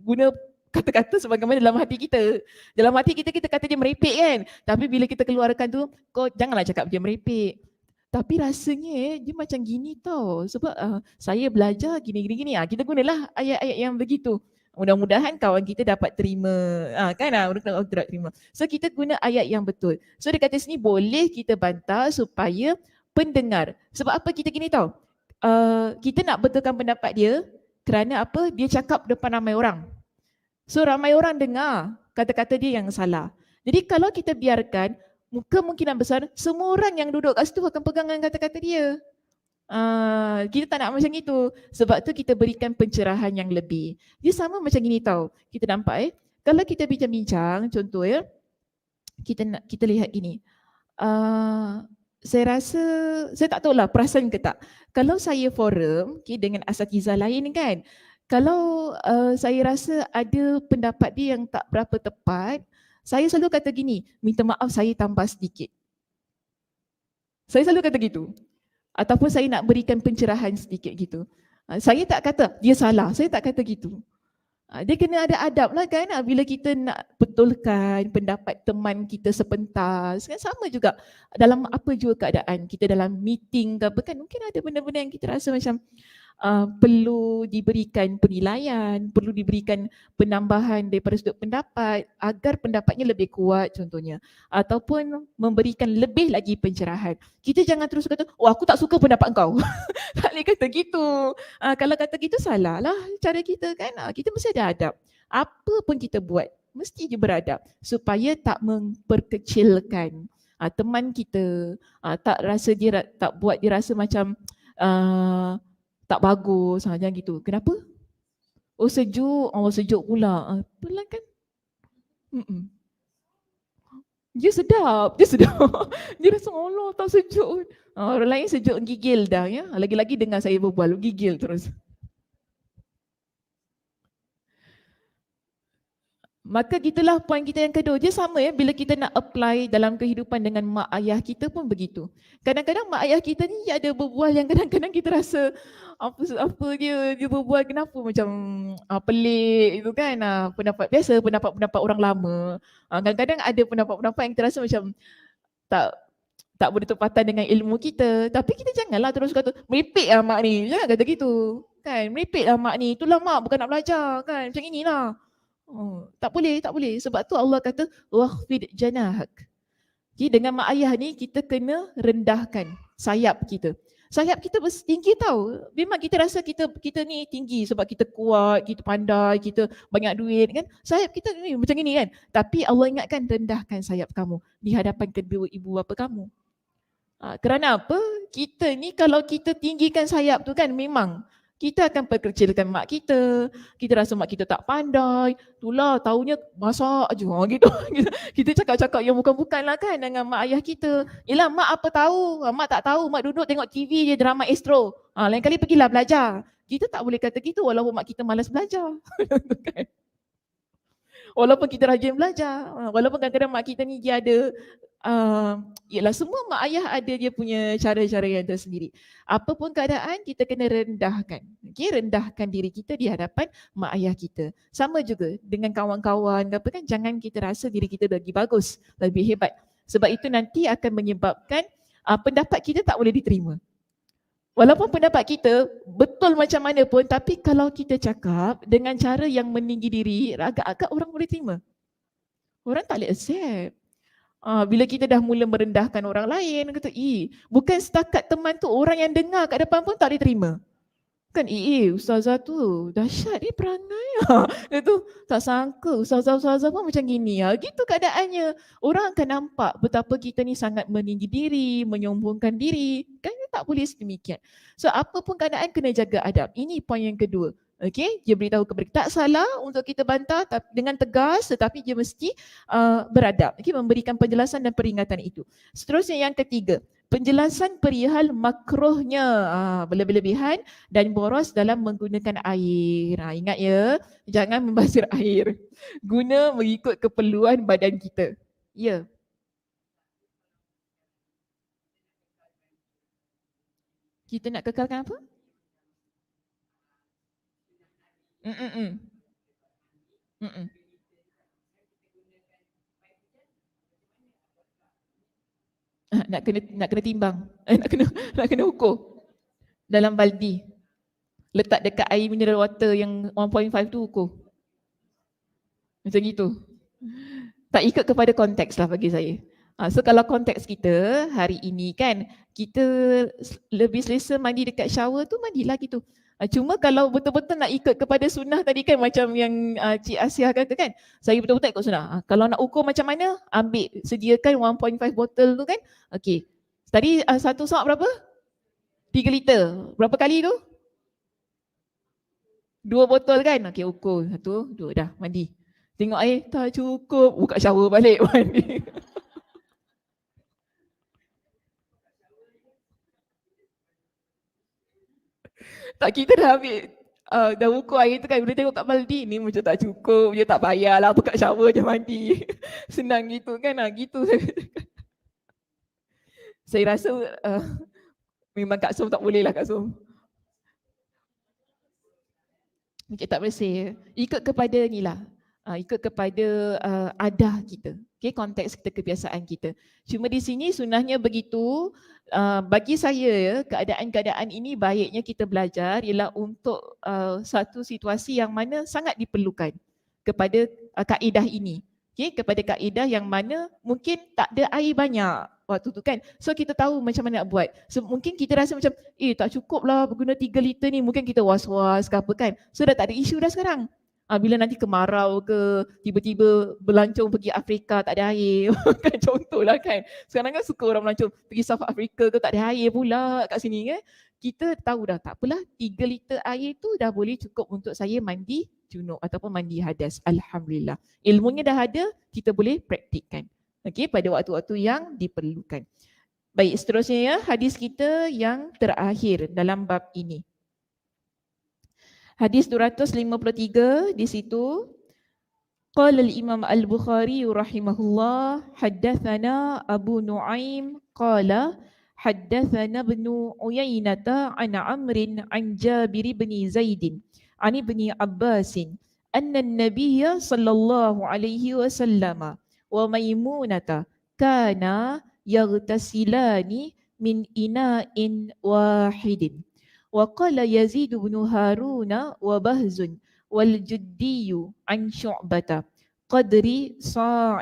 A: guna kata-kata sebagaimana dalam hati kita. Dalam hati kita kata dia merepek kan. Tapi bila kita keluarkan tu, kau janganlah cakap dia merepek. Tapi rasanya dia macam gini tau. Sebab saya belajar gini-gini. Kita gunalah ayat-ayat yang begitu. Mudah-mudahan kawan kita dapat terima. Kan mudah-mudahan kita dapat terima. So kita guna ayat yang betul. So dia kata sini boleh kita bantah supaya pendengar. Sebab apa kita gini tau. Kita nak betulkan pendapat dia kerana apa? Dia cakap depan ramai orang. So ramai orang dengar kata-kata dia yang salah. Jadi kalau kita biarkan, kemungkinan besar semua orang yang duduk kat situ akan pegang dengan kata-kata dia. Kita tak nak macam itu. Sebab tu kita berikan pencerahan yang lebih. Dia sama macam gini tau. Kita nampak kalau kita bincang-bincang, contoh kita lihat gini. Saya rasa, saya tak tahulah perasan ke tak. Kalau saya forum dengan asatizah lain kan, kalau saya rasa ada pendapat dia yang tak berapa tepat, saya selalu kata gini, minta maaf saya tambah sedikit. Saya selalu kata gitu. Ataupun saya nak berikan pencerahan sedikit gitu. Saya tak kata dia salah, saya tak kata gitu. Dia kena ada adab lah kan, bila kita nak betulkan pendapat teman kita sepentas. Kan sama juga dalam apa jua keadaan, kita dalam meeting ke apa kan, mungkin ada benda-benda yang kita rasa macam perlu diberikan penilaian, perlu diberikan penambahan daripada sudut pendapat agar pendapatnya lebih kuat contohnya. Ataupun memberikan lebih lagi pencerahan. Kita jangan terus kata, oh aku tak suka pendapat kau. Tak boleh kata gitu. Kalau kata gitu salah lah cara kita kan. Kita mesti ada adab. Apa pun kita buat, mesti je beradab. Supaya tak memperkecilkan teman kita. Tak rasa dia, tak buat dia rasa macam tak bagus, jangan gitu. Kenapa? Oh sejuk, sejuk pula. Pelan kan? Dia sedap. Dia rasa Allah tak sejuk. Orang lain sejuk gigil dah ya. Lagi-lagi dengar saya berbual, gigil terus. Maka gitulah poin kita yang kedua. Dia sama ya, bila kita nak apply dalam kehidupan dengan mak ayah kita pun begitu. Kadang-kadang mak ayah kita ni ada berbual yang kadang-kadang kita rasa apa dia berbual kenapa macam pelik itu kan. Pendapat biasa, pendapat-pendapat orang lama. Kadang-kadang ada pendapat-pendapat yang kita rasa macam tak tak bertepatan dengan ilmu kita. Tapi kita janganlah terus kata meripik lah mak ni. Jangan kata gitu. Kan, meripik lah mak ni. Itulah mak bukan nak belajar kan. Macam inilah. Tak boleh, tak boleh. Sebab tu Allah kata wakhfid janahak. Jadi dengan mak ayah ni kita kena rendahkan sayap kita. Sayap kita tinggi tau. Memang kita rasa kita ni tinggi sebab kita kuat, kita pandai, kita banyak duit kan. Sayap kita ni macam ni kan. Tapi Allah ingatkan rendahkan sayap kamu di hadapan kedua ibu bapa kamu. Kerana apa? Kita ni kalau kita tinggikan sayap tu kan memang kita akan perkecilkan mak kita. Kita rasa mak kita tak pandai. Itulah taunya masak je gitu. Kita cakap-cakap yang bukan-bukan lah kan dengan mak ayah kita. Yelah mak apa tahu? Mak tak tahu. Mak duduk tengok TV je drama Astro. Lain kali pergilah belajar. Kita tak boleh kata gitu walaupun mak kita malas belajar. Walaupun kita rajin belajar. Walaupun kadang-kadang mak kita ni dia ada ialah semua mak ayah ada dia punya cara-cara yang tersendiri. Apapun keadaan kita kena rendahkan. Okay, rendahkan diri kita di hadapan mak ayah kita. Sama juga dengan kawan-kawan apa kan, jangan kita rasa diri kita lagi bagus, lebih hebat. Sebab itu nanti akan menyebabkan pendapat kita tak boleh diterima. Walaupun pendapat kita betul macam mana pun, tapi kalau kita cakap dengan cara yang meninggi diri, agak-agak orang boleh terima. Orang tak boleh accept. Bila kita dah mula merendahkan orang lain, kata, bukan setakat teman tu, orang yang dengar kat depan pun tak boleh terima. Kan, ustazah tu dahsyat perangai. Itu tak sangka ustazah-ustazah pun macam gini. Gitu keadaannya. Orang akan nampak betapa kita ni sangat meninggi diri, menyombongkan diri. Kan tak boleh sedemikian. So apa pun keadaan kena jaga adab. Ini poin yang kedua. Okay, dia beritahu kepada kita, tak salah untuk kita bantah dengan tegas, tetapi dia mesti beradab. Okay, memberikan penjelasan dan peringatan itu. Seterusnya yang ketiga, penjelasan perihal makruhnya berlebih-lebihan dan boros dalam menggunakan air. Ingat ya, jangan membazir air. Guna mengikut keperluan badan kita. Ya. Kita nak kekalkan apa? Nak kena timbang. Nak kena ukur. Dalam baldi. Letak dekat air mineral water yang 1.5 tu ukur. Macam gitu. Tak ikut kepada konteks lah bagi saya. So kalau konteks kita hari ini kan, kita lebih selesa mandi dekat shower tu, mandilah gitu. Cuma kalau betul-betul nak ikut kepada sunnah tadi kan, macam yang Cik Asia kata kan, saya betul-betul ikut sunnah. Kalau nak ukur macam mana, ambil, sediakan 1.5 botol tu kan. Okay, tadi satu sak berapa? 3 liter. Berapa kali tu? 2 botol kan? Okay, ukur. 1, 2, dah mandi. Tengok air, tak cukup. Buka shower balik mandi. Tak, kita dah ambil, dah ukur air tu kan, boleh tengok kat baldi, ni macam tak cukup, dia tak payahlah buka shower je mandi. Senang gitu kan, gitu. Saya rasa memang Kak Som tak boleh lah Kak Som. Okay, tak bersih. Ikut kepada ni lah. Ikut kepada adah kita. Okay, konteks kita, kebiasaan kita. Cuma di sini sunnahnya begitu. Bagi saya ya, keadaan-keadaan ini baiknya kita belajar ialah untuk satu situasi yang mana sangat diperlukan kepada kaedah ini. Okay, kepada kaedah yang mana mungkin tak ada air banyak waktu tu kan. So kita tahu macam mana nak buat. So mungkin kita rasa macam tak cukup lah berguna 3 liter ni, mungkin kita was-was ke apa kan. So dah tak ada isu dah sekarang. Bila nanti kemarau ke, tiba-tiba berlancong pergi Afrika tak ada air. Kan contohlah kan. Sekarang kan suka orang melancong pergi South Africa ke, tak ada air pula kat sini kan. Kita tahu dah, tak apalah, 3 liter air tu dah boleh cukup untuk saya mandi junub ataupun mandi hadas. Alhamdulillah. Ilmunya dah ada, kita boleh praktikkan. Okey, pada waktu-waktu yang diperlukan. Baik, seterusnya ya, hadis kita yang terakhir dalam bab ini. Hadis 253 di situ. قال الإمام البخاري رحمه الله حدثنا أبو نعيم قال حدثنا ابن عيينة عن عمرو عن جابر بن زيد عن ابن عباس أن النبي صلى الله عليه وسلم وميمونة كانا يغتسلان من إناء واحد. وقال يزيد بن هارون وبهز والجدي عن شعبة قدر صاع.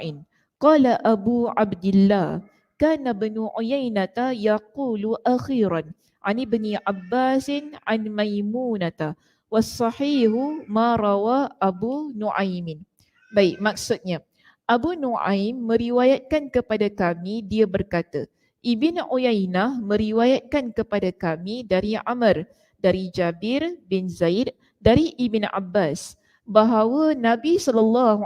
A: قال أبو عبد الله كان ابن عيينة يقول أخيرا عن ابن عباس عن ميمونة والصحيح ما روى Abu Nuaim. Baik, maksudnya Abu Nuaim meriwayatkan kepada kami, dia berkata, Ibn Uyainah meriwayatkan kepada kami dari Amr, dari Jabir bin Zaid, dari Ibn Abbas, bahawa Nabi SAW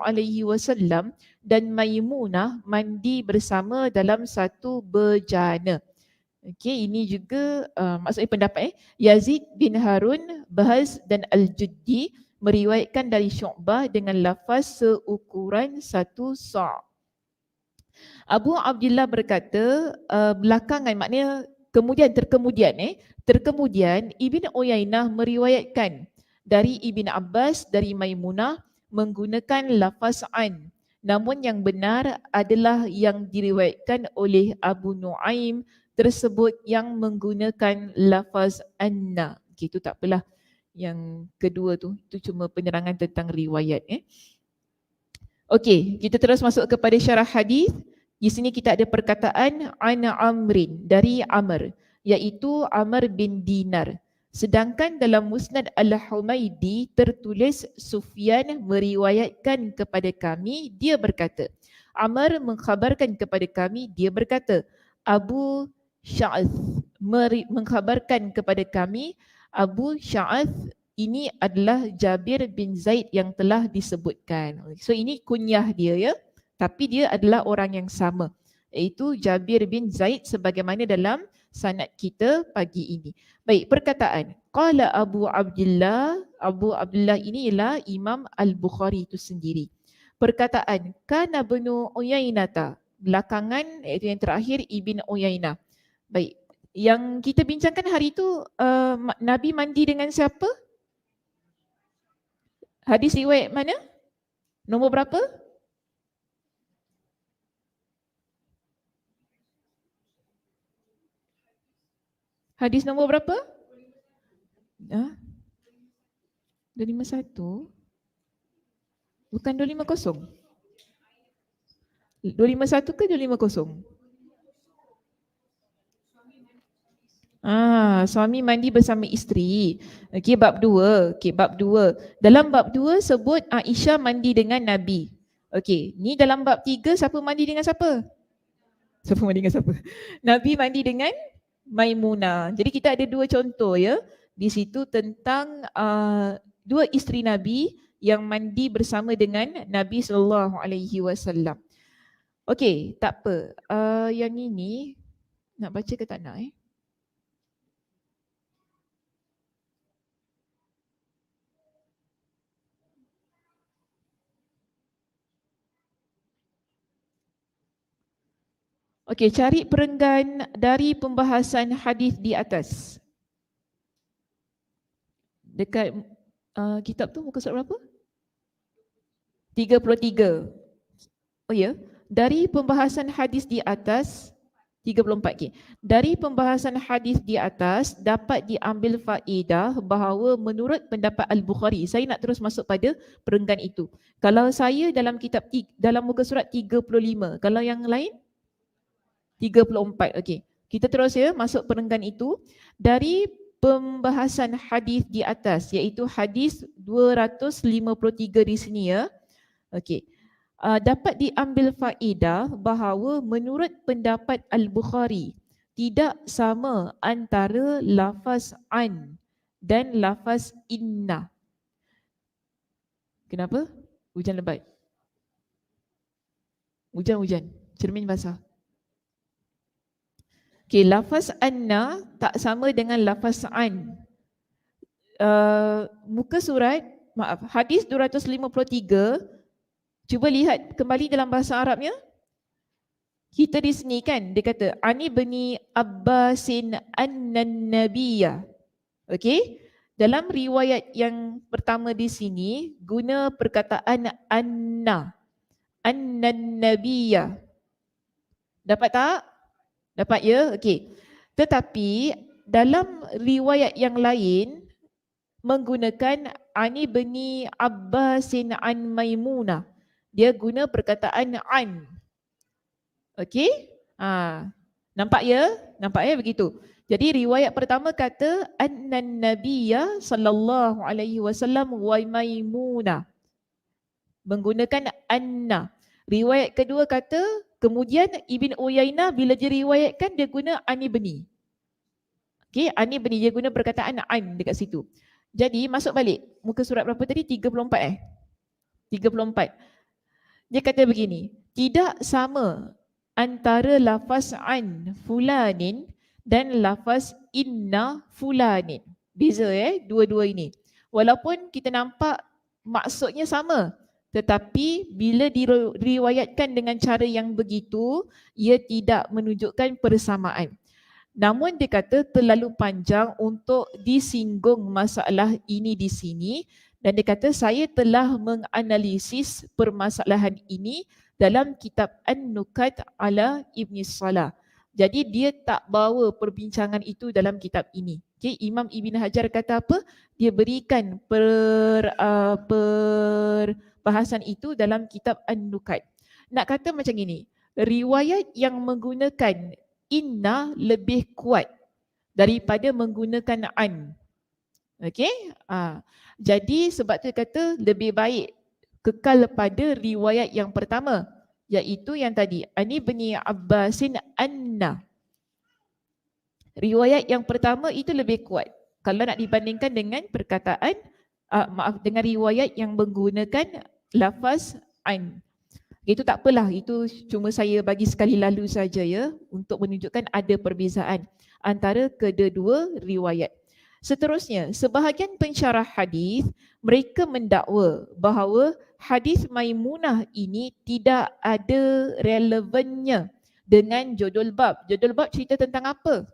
A: dan Maimunah mandi bersama dalam satu bejana. Okey, ini juga maksudnya pendapat Yazid bin Harun, Bahaz dan Al-Juddi meriwayatkan dari Syu'bah dengan lafaz seukuran satu sa'. Abu Abdullah berkata belakangan, maknanya terkemudian Ibn Uyainah meriwayatkan dari Ibn Abbas, dari Maimunah menggunakan lafaz an. Namun yang benar adalah yang diriwayatkan oleh Abu Nuaim tersebut yang menggunakan lafaz anna. Gitu, tak apalah. Yang kedua tu, itu cuma penerangan tentang riwayat. Okey, kita terus masuk kepada syarah hadis. Di sini kita ada perkataan ana Amrin, dari Amr, iaitu Amr bin Dinar. Sedangkan dalam Musnad Al-Humaidi tertulis Sufyan meriwayatkan kepada kami, dia berkata. Amr mengkhabarkan kepada kami, dia berkata. Abu Sya'ath mengkhabarkan kepada kami, Abu Sya'ath ini adalah Jabir bin Zaid yang telah disebutkan. So ini kunyah dia, ya. Tapi dia adalah orang yang sama, iaitu Jabir bin Zaid sebagaimana dalam sanad kita pagi ini. Baik, perkataan qala Abu Abdullah, Abu Abdullah ini ialah Imam Al-Bukhari itu sendiri. Perkataan kana Ibnu Uyainah, belakangan iaitu yang terakhir Ibn Uyainah. Baik, yang kita bincangkan hari itu Nabi mandi dengan siapa? Hadis riwayat mana? Nombor berapa? Hadis nombor berapa? 251? Bukan 250? 251 ke 250? Suami mandi bersama isteri. Okey, bab 2. Okey, bab 2. Dalam bab 2 sebut Aisyah mandi dengan Nabi. Okey, ni dalam bab 3 siapa mandi dengan siapa? Siapa mandi dengan siapa? Nabi mandi dengan Maimunah. Jadi kita ada dua contoh, ya, di situ tentang dua isteri Nabi yang mandi bersama dengan Nabi SAW. Okey, tak apa. Yang ini nak baca ke tak nak? Okey, cari perenggan dari pembahasan hadis di atas. Dekat kitab tu muka surat berapa? 33. Oh ya, dari pembahasan hadis di atas 34. Okay. Dari pembahasan hadis di atas dapat diambil faedah bahawa menurut pendapat Al-Bukhari, saya nak terus masuk pada perenggan itu. Kalau saya dalam kitab dalam muka surat 35, kalau yang lain 34. Okey. Kita terus, ya, masuk perenggan itu dari pembahasan hadis di atas, iaitu hadis 253 di sini, ya. Okey. Dapat diambil faedah bahawa menurut pendapat Al-Bukhari tidak sama antara lafaz an dan lafaz inna. Kenapa? Hujan lebat. Hujan-hujan. Cermin basah. Okey, lafaz anna tak sama dengan lafaz an. Muka surat, hadis 253 Cuba lihat kembali dalam bahasa Arabnya. Kita di sini kan, dia kata, Ani bani Abbasin annan nabiyya. Okey? Dalam riwayat yang pertama di sini, guna perkataan anna. Annan nabiyya. Dapat tak? Dapat ya? Okey. Tetapi dalam riwayat yang lain menggunakan Ani bani Abbasin an Maimunah. Dia guna perkataan an. Okey? Nampak ya? Nampak ya begitu. Jadi riwayat pertama kata annan nabiyya sallallahu alaihi wasallam wa Maimunah. Menggunakan anna. Riwayat kedua kata kemudian Ibn Uyainah bila diriwayatkan dia guna ani bani. Okey, ani bani dia guna perkataan an dekat situ. Jadi masuk balik muka surat berapa tadi? 34 34. Dia kata begini, tidak sama antara lafaz an fulanin dan lafaz inna fulanin. Beza dua-dua ini. Walaupun kita nampak maksudnya sama, tetapi bila diriwayatkan dengan cara yang begitu, ia tidak menunjukkan persamaan. Namun dia kata terlalu panjang untuk disinggung masalah ini di sini, dan dia kata saya telah menganalisis permasalahan ini dalam kitab An-Nukat ala Ibn Salah. Jadi dia tak bawa perbincangan itu dalam kitab ini. Okay, Imam Ibn Hajar kata apa? Dia berikan perbahasan itu dalam kitab An-Nukat. Nak kata macam ini, riwayat yang menggunakan inna lebih kuat daripada menggunakan an. Okey? Jadi sebab tu kata lebih baik kekal pada riwayat yang pertama, iaitu yang tadi Ani bani Abbasin anna. Riwayat yang pertama itu lebih kuat kalau nak dibandingkan dengan perkataan dengan riwayat yang menggunakan lafaz an. Itu tak apalah, itu cuma saya bagi sekali lalu saja ya untuk menunjukkan ada perbezaan antara kedua-dua riwayat. Seterusnya, sebahagian pensyarah hadis mereka mendakwa bahawa hadis Maimunah ini tidak ada relevannya dengan judul bab. Judul bab cerita tentang apa?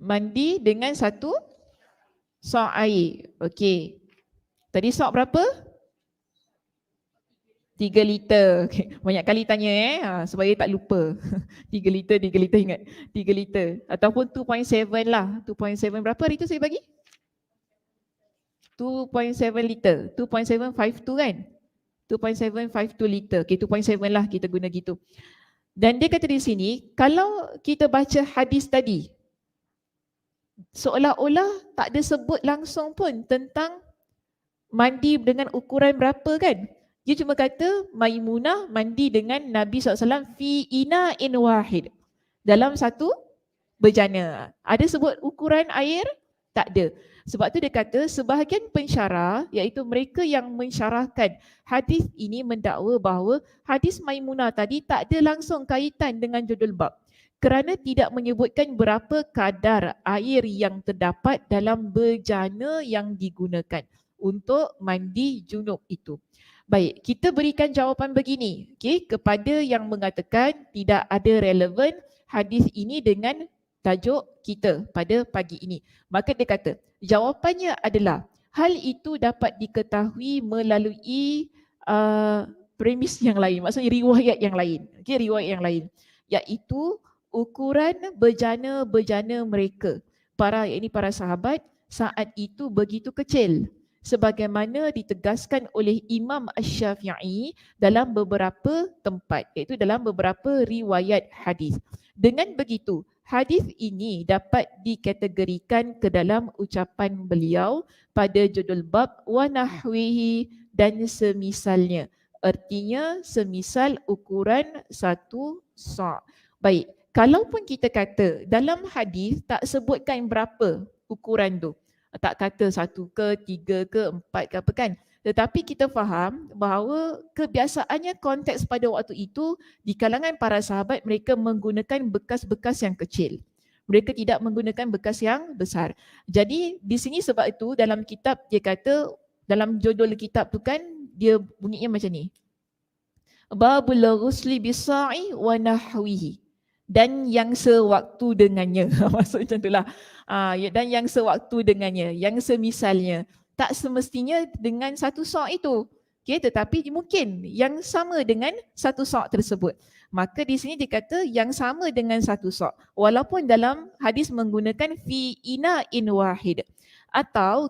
A: Mandi dengan satu sok air. Okey. Tadi sok berapa? 3 liter. Okay. Banyak kali tanya supaya tak lupa. 3 liter ingat. 3 liter. Ataupun 2.7 lah. 2.7 berapa hari tu saya bagi? 2.7 liter. 2.752 kan? 2.752 liter. Okay, 2.7 lah kita guna gitu. Dan dia kata di sini, kalau kita baca hadis tadi, seolah-olah tak ada sebut langsung pun tentang mandi dengan ukuran berapa kan. Dia cuma kata Maimunah mandi dengan Nabi SAW fi ina'in wahid. Dalam satu bejana. Ada sebut ukuran air? Tak ada. Sebab tu dia kata sebahagian pensyarah, iaitu mereka yang mensyarahkan hadis ini mendakwa bahawa hadis Maimunah tadi tak ada langsung kaitan dengan judul bab, kerana tidak menyebutkan berapa kadar air yang terdapat dalam bejana yang digunakan untuk mandi junub itu. Baik, kita berikan jawapan begini kepada yang mengatakan tidak ada relevan hadis ini dengan tajuk kita pada pagi ini. Maka dia kata, jawapannya adalah hal itu dapat diketahui melalui premis yang lain, maksudnya riwayat yang lain. Riwayat yang lain, iaitu ukuran bejana-bejana mereka. Para sahabat saat itu begitu kecil, sebagaimana ditegaskan oleh Imam Asy-Syafi'i dalam beberapa tempat, iaitu dalam beberapa riwayat hadis. Dengan begitu, hadis ini dapat dikategorikan ke dalam ucapan beliau pada judul bab wa nahwihi dan semisalnya. Artinya semisal ukuran satu sa'. Baik, kalaupun kita kata dalam hadis tak sebutkan berapa ukuran tu, tak kata 1 ke 3 ke 4 ke apa kan, tetapi kita faham bahawa kebiasaannya konteks pada waktu itu di kalangan para sahabat mereka menggunakan bekas-bekas yang kecil. Mereka tidak menggunakan bekas yang besar. Jadi di sini sebab itu dalam kitab dia kata, dalam judul kitab tu kan dia bunyinya macam ni. Babul ghusli bisa'i wa nahwihi. Dan yang sewaktu dengannya. Maksud macam itulah. Dan yang sewaktu dengannya, yang semisalnya. Tak semestinya dengan satu sa' itu. Okay, tetapi mungkin yang sama dengan satu sa' tersebut. Maka di sini dikata yang sama dengan satu sa'. Walaupun dalam hadis menggunakan fi ina'in wahid. Atau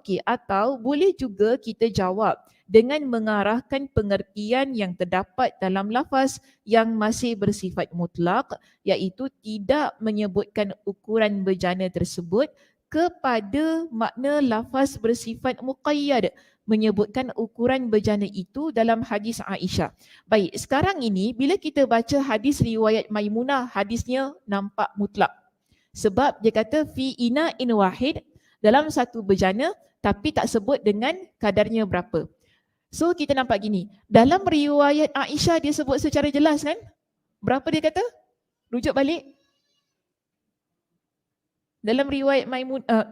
A: boleh juga kita jawab dengan mengarahkan pengertian yang terdapat dalam lafaz yang masih bersifat mutlak, iaitu tidak menyebutkan ukuran bejana tersebut kepada makna lafaz bersifat muqayyad, menyebutkan ukuran bejana itu dalam hadis Aisyah. Baik, sekarang ini bila kita baca hadis riwayat Maimunah, hadisnya nampak mutlak. Sebab dia kata fi ina'in wahid, dalam satu bejana, tapi tak sebut dengan kadarnya berapa. So kita nampak gini, dalam riwayat Aisyah dia sebut secara jelas kan? Berapa dia kata? Rujuk balik. Dalam riwayat Maimunah,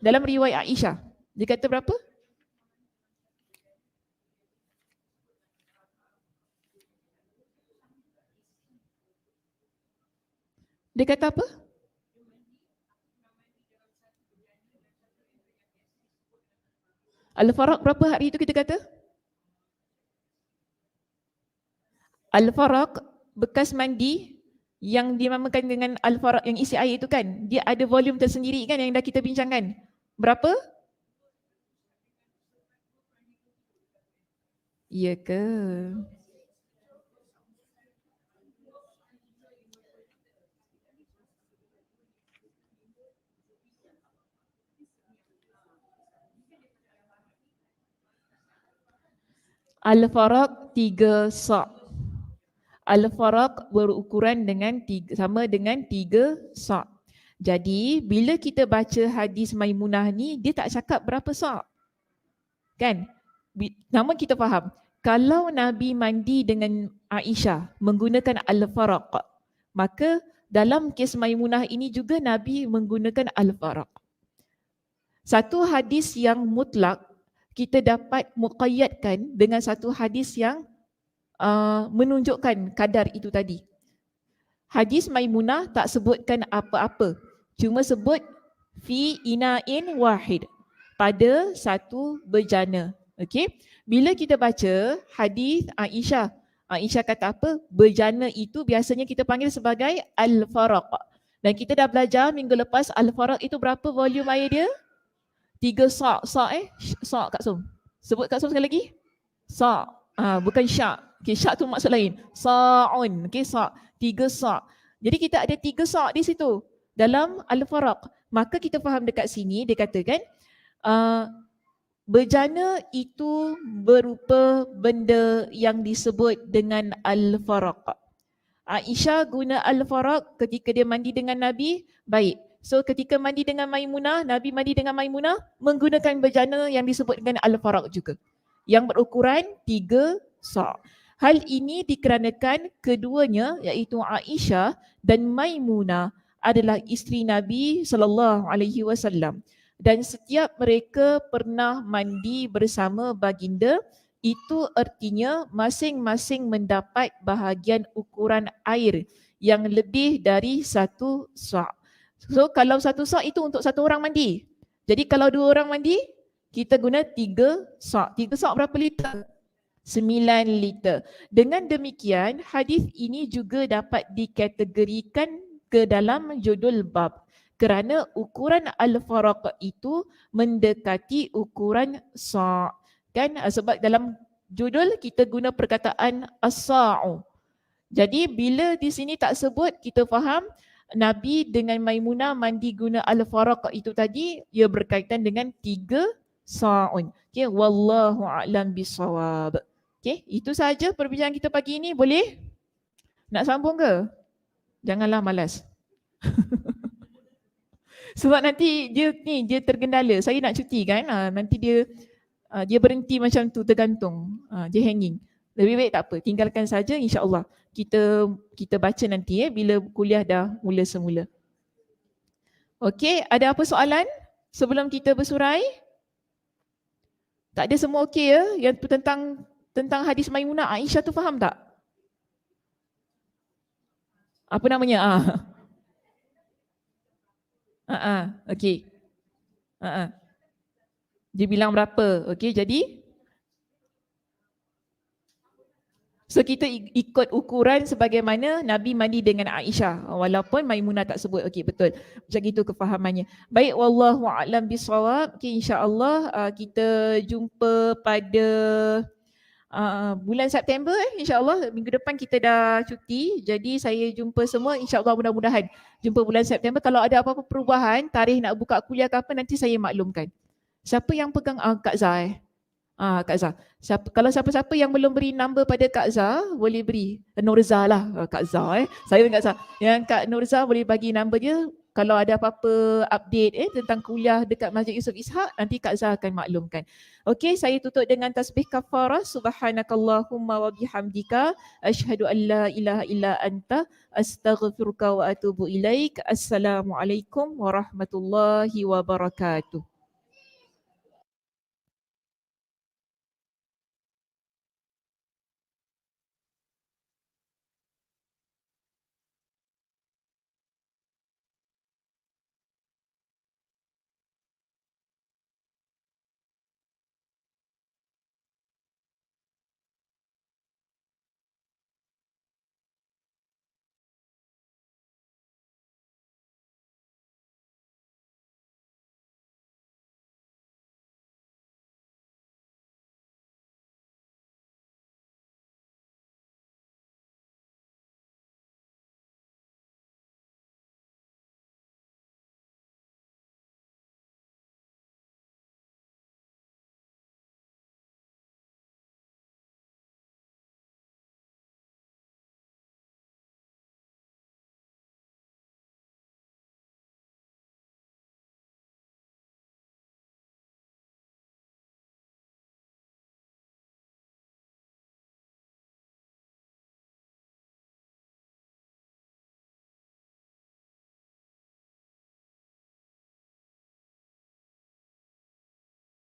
A: dalam riwayat Aisyah, dia kata berapa? Dia kata apa? Al-Faraq berapa hari itu kita kata? Al-Faraq bekas mandi yang dinamakan dengan Al-Faraq yang isi air itu kan, dia ada volume tersendiri kan yang dah kita bincangkan. Berapa? Ya ke? Al-Faraq 3 sa'. Al-Faraq berukuran dengan sama dengan 3 sa'. Jadi bila kita baca hadis Maimunah ni, dia tak cakap berapa sa'. Kan? Namun kita faham, kalau Nabi mandi dengan Aisyah menggunakan Al-Faraq, maka dalam kes Maimunah ini juga Nabi menggunakan Al-Faraq. Satu hadis yang mutlak kita dapat muqayyadkan dengan satu hadis yang menunjukkan kadar itu tadi. Hadis Maimunah tak sebutkan apa-apa, cuma sebut fi ina'in wahid, pada satu bejana. Okey, bila kita baca hadis Aisyah, Aisyah kata apa? Bejana itu biasanya kita panggil sebagai al-faraq. Dan kita dah belajar minggu lepas al-faraq itu berapa volume air dia? 3 sa'. Sa' Kak Som. Sebut Kak Som sekali lagi. Sa'. Bukan syak. Okay, syak tu maksud lain. Sa'un. Okay, sa'. 3 sa'. Jadi kita ada 3 sa' di situ dalam Al-Faraq. Maka kita faham dekat sini dia katakan bejana itu berupa benda yang disebut dengan Al-Faraq. Aisyah guna Al-Faraq ketika dia mandi dengan Nabi. Baik. So ketika mandi dengan Maimunah, Nabi mandi dengan Maimunah menggunakan bejana yang disebut dengan Al-Faraq juga, yang berukuran 3 sa'. Hal ini dikarenakan keduanya iaitu Aisyah dan Maimunah adalah isteri Nabi SAW, dan setiap mereka pernah mandi bersama baginda. Itu artinya masing-masing mendapat bahagian ukuran air yang lebih dari 1 sa'. So kalau 1 sa' itu untuk 1 orang mandi. Jadi kalau 2 orang mandi, kita guna 3 sa'. 3 sa' berapa liter? 9 liter. Dengan demikian, hadis ini juga dapat dikategorikan ke dalam judul bab, kerana ukuran al-faraq itu mendekati ukuran sa'. Kan? Sebab dalam judul kita guna perkataan as-sa'u. Jadi bila di sini tak sebut, kita faham Nabi dengan Maimunah mandi guna al-faraq itu tadi, ia berkaitan dengan 3 sa'un. Okay, wallahu a'lam bisawab. Okay, itu sahaja perbincangan kita pagi ini. Boleh? Nak sambung ke? Janganlah malas. Sebab nanti dia tergendala. Saya nak cuti kan, nanti dia berhenti macam tu, tergantung, dia hanging. Lebih baik tak apa, tinggalkan saja, insya-Allah kita baca nanti bila kuliah dah mula semula. Okey, ada apa soalan sebelum kita bersurai? Tak ada, semua okey ya? Yang tentang hadis Maimunah Aisyah tu faham tak? Apa namanya? Okey. Dia bilang berapa? Okey, jadi so kita ikut ukuran sebagaimana Nabi mandi dengan Aisyah walaupun Maimunah tak sebut. Okey, betul. Macam itu kefahamannya. Baik, wallahu a'lam bissawab. Okey, insya-Allah kita jumpa pada bulan September insya-Allah. Minggu depan kita dah cuti. Jadi saya jumpa semua insya-Allah, mudah-mudahan jumpa bulan September. Kalau ada apa-apa perubahan, tarikh nak buka kuliah ke apa, nanti saya maklumkan. Siapa yang pegang Kak Zah Kak Zah. Kalau siapa-siapa yang belum beri number pada Kak Zah, boleh beri. Nurza lah, Kak Zah Saya dengan Kak Zah. Yang Kak Nurza boleh bagi number dia. Kalau ada apa-apa update tentang kuliah dekat Masjid Yusof Ishak, nanti Kak Zah akan maklumkan. Okey, saya tutup dengan tasbih kafarah. Subhanakallahumma wa bihamdika asyhadu an la ilaha illa anta astaghfiruka wa atubu ilaik. Assalamualaikum warahmatullahi wabarakatuh.